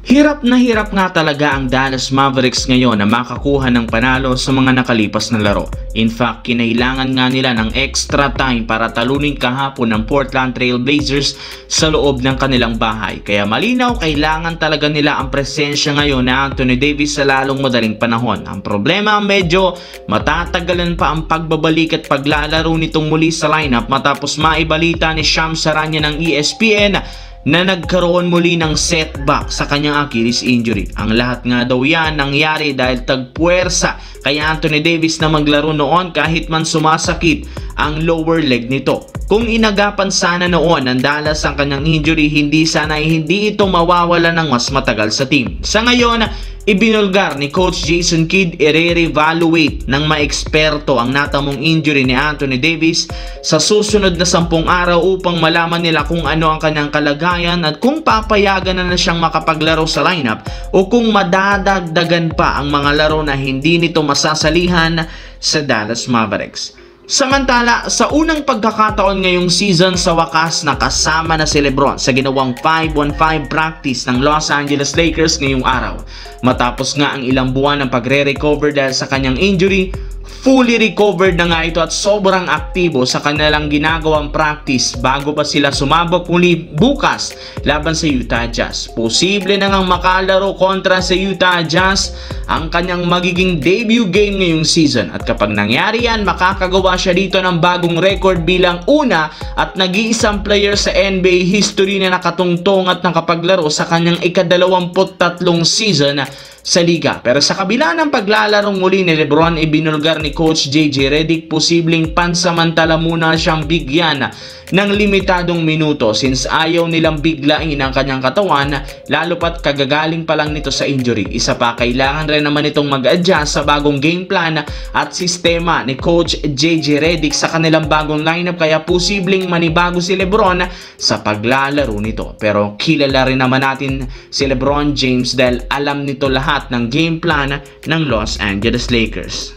Hirap nga talaga ang Dallas Mavericks ngayon na makakuha ng panalo sa mga nakalipas na laro. In fact, kinailangan nga nila ng extra time para talunin kahapon ng Portland Trail Blazers sa loob ng kanilang bahay. Kaya malinaw, kailangan talaga nila ang presensya ngayon na Anthony Davis sa lalong madaling panahon. Ang problema, medyo matatagalan pa ang pagbabalik at paglalaro nitong muli sa lineup matapos maibalita ni Shams Charania ng ESPN na nagkaroon muli ng setback sa kanyang Achilles injury. Ang lahat nga daw yan nangyari dahil tagpuwersa kay Anthony Davis na maglaro noon kahit man sumasakit ang lower leg nito. Kung inagapan sana noon ng Dallas ang kanyang injury, hindi ito mawawala ng mas matagal sa team. Sa ngayon, ibinulgar ni Coach Jason Kidd i-re-evaluate ng maeksperto ang natamong injury ni Anthony Davis sa susunod na 10 araw upang malaman nila kung ano ang kanyang kalagayan at kung papayagan na siyang makapaglaro sa lineup o kung madadagdagan pa ang mga laro na hindi nito masasalihan sa Dallas Mavericks. Samantala, sa unang pagkakataon ngayong season, sa wakas nakasama na si LeBron sa ginawang 5-on-5 practice ng Los Angeles Lakers ngayong araw. Matapos nga ang ilang buwan ng pagre-recover dahil sa kanyang injury, fully recovered na nga ito at sobrang aktibo sa kanilang ginagawang practice bago pa sila sumabak muli bukas laban sa Utah Jazz. Posible na ngang makalaro kontra sa Utah Jazz ang kanyang magiging debut game ngayong season, at kapag nangyari yan, makakagawa siya dito ng bagong record bilang una at nag-iisang player sa NBA history na nakatungtong at nakapaglaro sa kanyang ika-23 season sa liga. Pero sa kabila ng paglalarong muli ni LeBron, ibinulgar ni Coach JJ Redick posibleng pansamantala muna siyang bigyan ng limitadong minuto since ayaw nilang biglain ang kanyang katawan, lalo pat kagagaling pa lang nito sa injury. Isa pa, kailangan rin naman itong mag-adjust sa bagong game plan at sistema ni Coach JJ Redick sa kanilang bagong lineup, kaya posibleng manibago si LeBron sa paglalaro nito. Pero kilala rin naman natin si LeBron James dahil alam nito lahat ng game plan ng Los Angeles Lakers.